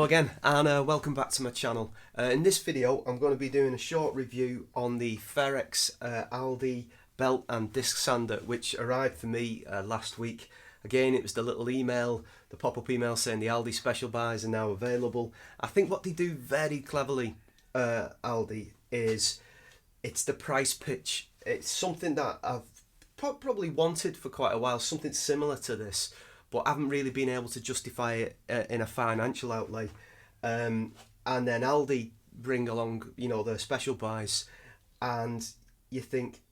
Hello again, and welcome back to my channel. In this video I'm going to be doing a short review on the Ferrex Aldi belt and disc sander, which arrived for me last week. Again, it was the little email, the pop-up email saying the Aldi special buys are now available. I think what they do very cleverly, Aldi, is it's the price pitch. It's something that I've probably wanted for quite a while, something similar to this, but I haven't really been able to justify it in a financial outlay. And then Aldi bring along, you know, their special buys, and you think,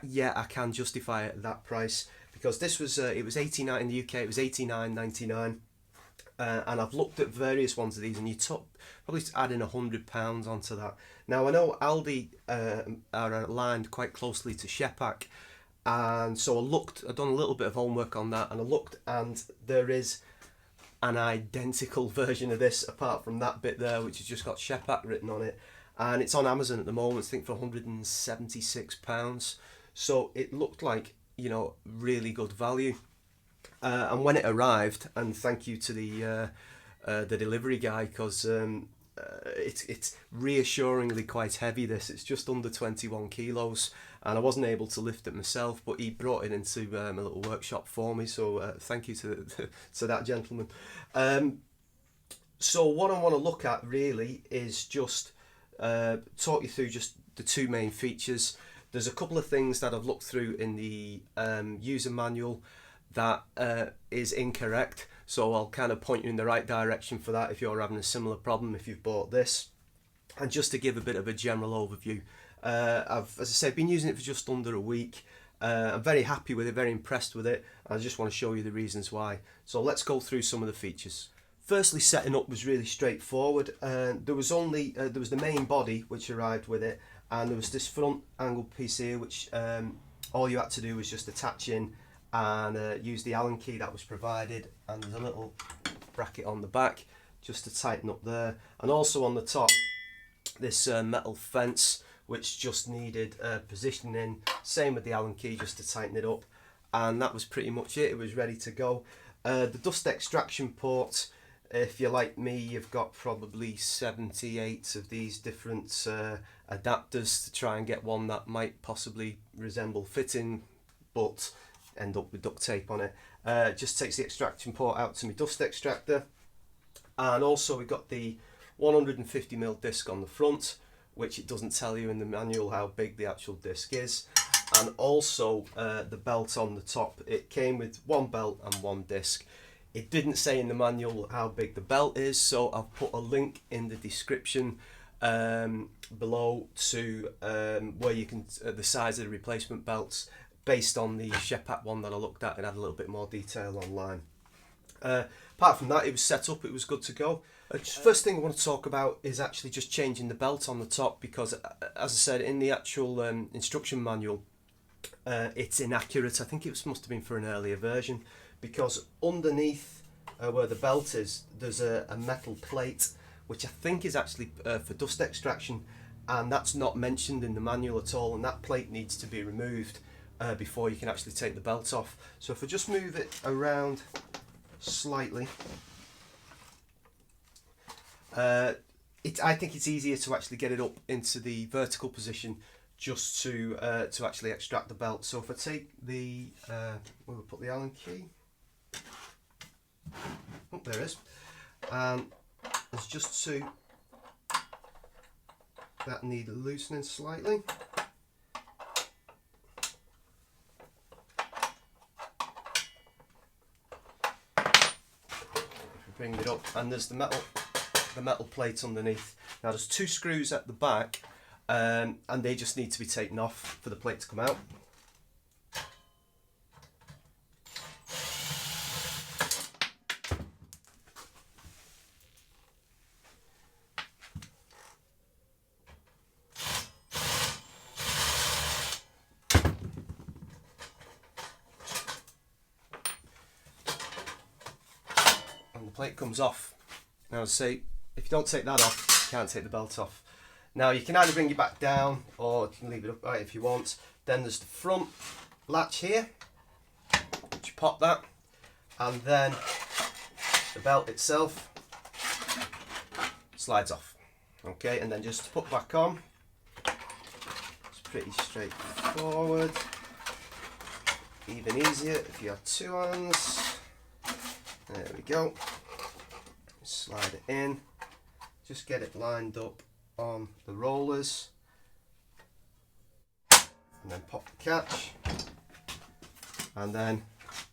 yeah, I can justify it at that price, because this was it was 89 in the UK. It was 89.99, and I've looked at various ones of these, and you probably adding £100 onto that. Now I know Aldi are aligned quite closely to Shepak. And so I've done a little bit of homework on that, and I looked, and there is an identical version of this apart from that bit there, which has just got Shepak written on it, and it's on Amazon at the moment, I think for £176. So it looked like, you know, really good value. And when it arrived, and thank you to the delivery guy, because it's reassuringly quite heavy. It's just under 21 kilos, and I wasn't able to lift it myself, but he brought it into my little workshop for me, so thank you to that gentleman. So what I want to look at really is just talk you through just the two main features. There's a couple of things that I've looked through in the user manual that is incorrect, so I'll kind of point you in the right direction for that if you're having a similar problem if you've bought this. And just to give a bit of a general overview, I've, as I said, been using it for just under a week. I'm very happy with it, very impressed with it. I just want to show you the reasons why. So let's go through some of the features. Firstly, setting up was really straightforward. There was the main body which arrived with it, and there was this front angle piece here which all you had to do was just attach in and use the Allen key that was provided, and there's a little bracket on the back just to tighten up there, and also on the top this metal fence which just needed positioning, same with the Allen key, just to tighten it up, and that was pretty much it. It was ready to go. The dust extraction port, if you're like me, you've got probably 78 of these different adapters to try and get one that might possibly resemble fitting but end up with duct tape on it. Just takes the extraction port out to my dust extractor, and also we've got the 150mm disc on the front, which it doesn't tell you in the manual how big the actual disc is, and also the belt on the top. It came with one belt and one disc. It didn't say in the manual how big the belt is, so I've put a link in the description below to where you can the size of the replacement belts based on the Shepak one that I looked at and had a little bit more detail online. Apart from that, it was set up, it was good to go. First thing I want to talk about is actually just changing the belt on the top, because as I said in the actual instruction manual, it's inaccurate. I think it must have been for an earlier version, because underneath where the belt is, there's a metal plate which I think is actually for dust extraction, and that's not mentioned in the manual at all, and that plate needs to be removed before you can actually take the belt off. So if I just move it around slightly, I think it's easier to actually get it up into the vertical position just to actually extract the belt. So if I take the we'll put the Allen key, oh, there it is, and there's just two that need loosening slightly. Bring it up, and there's the metal plate underneath. Now there's two screws at the back, and they just need to be taken off for the plate to come out. The plate comes off. Now say, if you don't take that off, you can't take the belt off. Now you can either bring it back down, or you can leave it upright if you want. Then there's the front latch here, which you pop that, and then the belt itself slides off. Okay, and then just to put back on, it's pretty straightforward. Even easier if you have two hands. There we go. Slide it in. Just get it lined up on the rollers. And then pop the catch. And then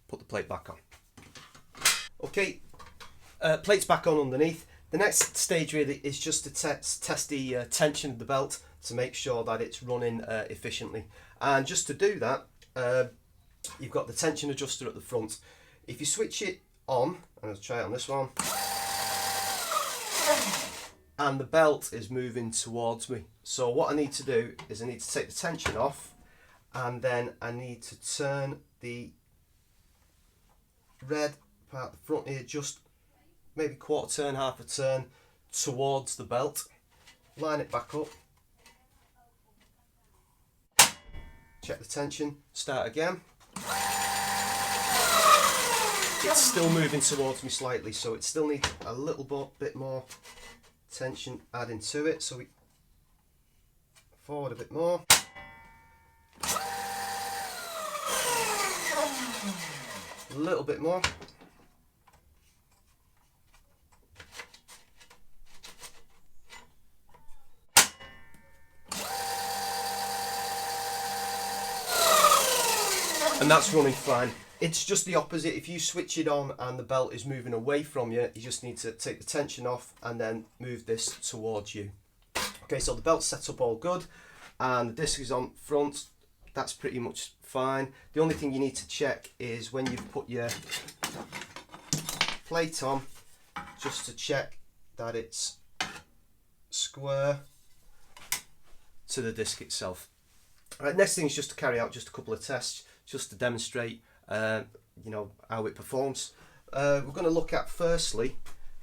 put the plate back on. Okay, plate's back on underneath. The next stage really is just to test the tension of the belt to make sure that it's running efficiently. And just to do that, you've got the tension adjuster at the front. If you switch it on, and I'll try it on this one, and the belt is moving towards me. So what I need to do is I need to take the tension off, and then I need to turn the red part at the front here, just maybe quarter turn, half a turn towards the belt. Line it back up. Check the tension, start again. It's still moving towards me slightly, so it still needs a little bit more tension adding to it. So we forward a bit more. A little bit more. And that's running fine. It's just the opposite. If you switch it on and the belt is moving away from you, you just need to take the tension off and then move this towards you. Okay, so the belt's set up all good and the disc is on front. That's pretty much fine. The only thing you need to check is when you've put your plate on, just to check that it's square to the disc itself. Right, next thing is just to carry out just a couple of tests, just to demonstrate you know, how it performs. We're going to look at, firstly,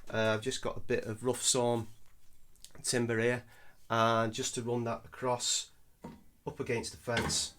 I've just got a bit of rough sawn timber here, and just to run that across up against the fence.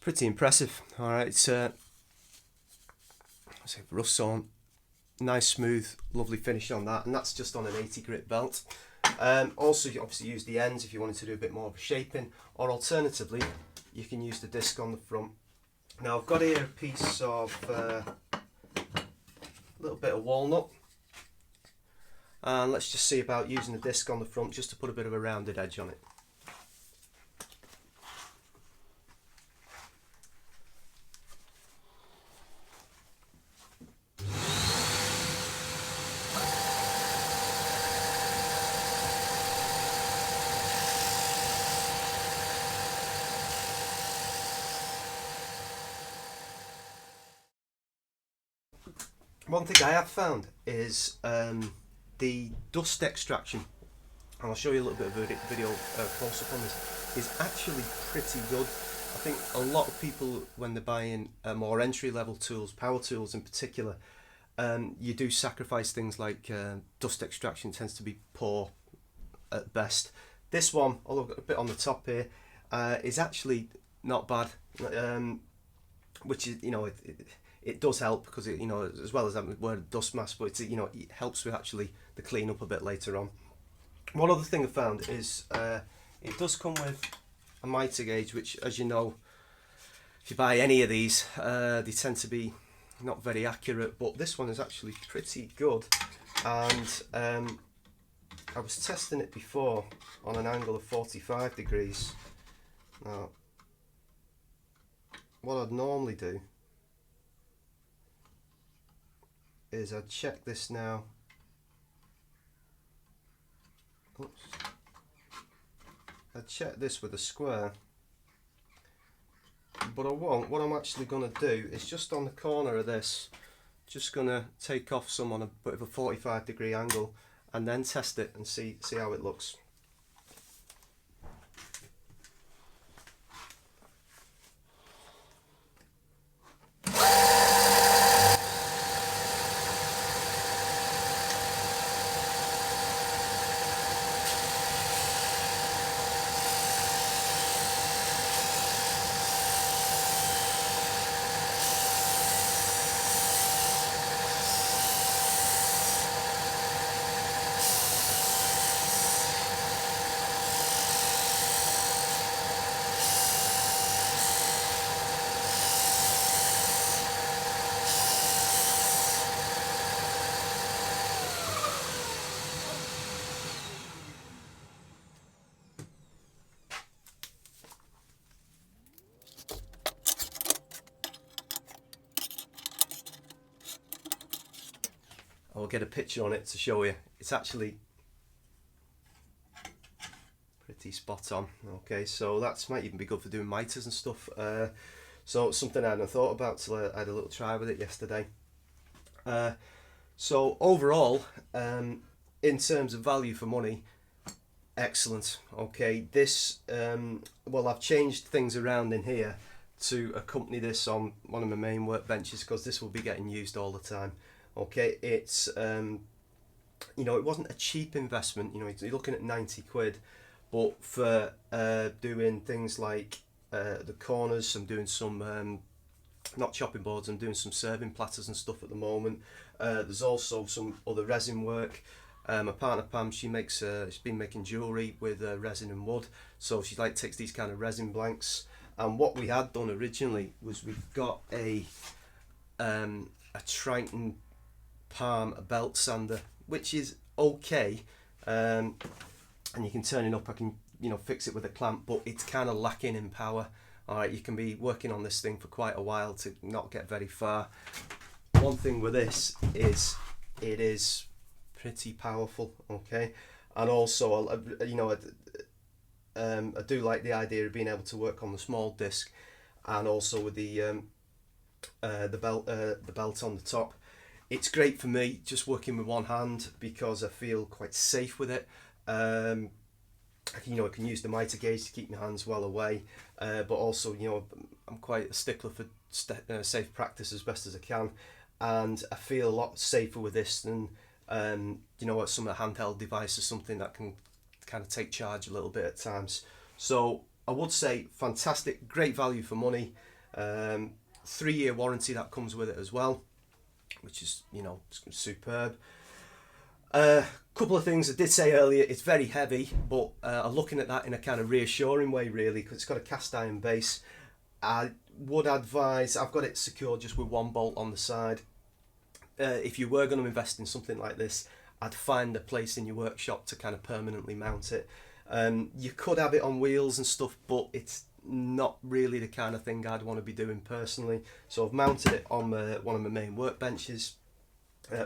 Pretty impressive. All right, it's rough sawn, nice smooth, lovely finish on that, and that's just on an 80 grit belt. Also, you obviously use the ends if you wanted to do a bit more of a shaping, or alternatively, you can use the disc on the front. Now I've got here a piece of a little bit of walnut, and let's just see about using the disc on the front just to put a bit of a rounded edge on it. One thing I have found is the dust extraction, and I'll show you a little bit of a video close up on this, is actually pretty good. I think a lot of people, when they're buying more entry level tools, power tools in particular, you do sacrifice things like dust extraction tends to be poor at best. This one, although I've got a bit on the top here, is actually not bad, which is, you know, it does help because it, you know, as well as having a dust mask, but it's, you know, it helps with actually the clean up a bit later on. One other thing I found is it does come with a mitre gauge, which, as you know, if you buy any of these, they tend to be not very accurate, but this one is actually pretty good. And I was testing it before on an angle of 45 degrees. Now, what I'd normally do is I'd check this now. Oops. I'd check this with a square. but I won't. What I'm actually going to do is just on the corner of this, just going to take off some on a bit of a 45-degree angle and then test it and see how it looks. I'll get a picture on it to show you. It's actually pretty spot on. Okay, so that might even be good for doing miters and stuff. So it's something I hadn't thought about till I had a little try with it yesterday. So overall, in terms of value for money, excellent. Okay, this well, I've changed things around in here to accompany this on one of my main workbenches because this will be getting used all the time. Okay, it's you know, it wasn't a cheap investment. You know, you're looking at 90 quid, but for doing things like the corners, I'm doing some not chopping boards, I'm doing some serving platters and stuff at the moment. There's also some other resin work. My partner Pam, she's been making jewellery with resin and wood, so she takes these kind of resin blanks. And what we had done originally was we've got a Triton Palm belt sander, which is okay, and you can turn it up. I can, you know, fix it with a clamp, but it's kind of lacking in power. All right, you can be working on this thing for quite a while to not get very far. One thing with this is it is pretty powerful, okay, and also you know, I do like the idea of being able to work on the small disc, and also with the belt on the top. It's great for me just working with one hand because I feel quite safe with it. You know, I can use the mitre gauge to keep my hands well away, but also, you know, I'm quite a stickler for safe practice as best as I can, and I feel a lot safer with this than you know, some of the handheld devices, something that can kind of take charge a little bit at times. So I would say fantastic, great value for money. 3-year warranty that comes with it as well, which is, you know, superb. Couple of things I did say earlier, it's very heavy, but I'm looking at that in a kind of reassuring way, really, because it's got a cast iron base. I would advise, I've got it secured just with one bolt on the side. If you were going to invest in something like this, I'd find a place in your workshop to kind of permanently mount it. You could have it on wheels and stuff, but it's not really the kind of thing I'd want to be doing personally. So I've mounted it on one of my main workbenches,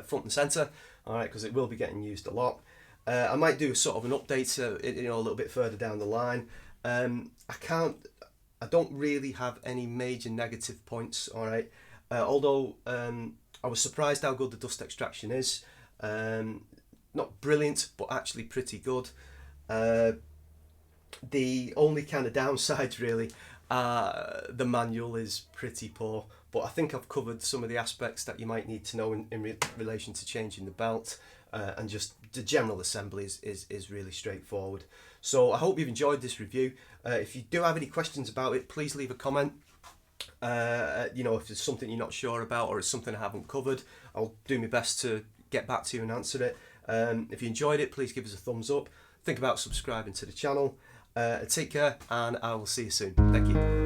front and centre, all right, because it will be getting used a lot. I might do a sort of an update, you know, a little bit further down the line. I don't really have any major negative points, all right. Although I was surprised how good the dust extraction is. Not brilliant, but actually pretty good. The only kind of downsides really, the manual is pretty poor, but I think I've covered some of the aspects that you might need to know in relation to changing the belt, and just the general assembly is really straightforward. So I hope you've enjoyed this review. If you do have any questions about it, please leave a comment. You know, if there's something you're not sure about or it's something I haven't covered, I'll do my best to get back to you and answer it. If you enjoyed it, please give us a thumbs up. Think about subscribing to the channel. Take care, and I will see you soon. Thank you.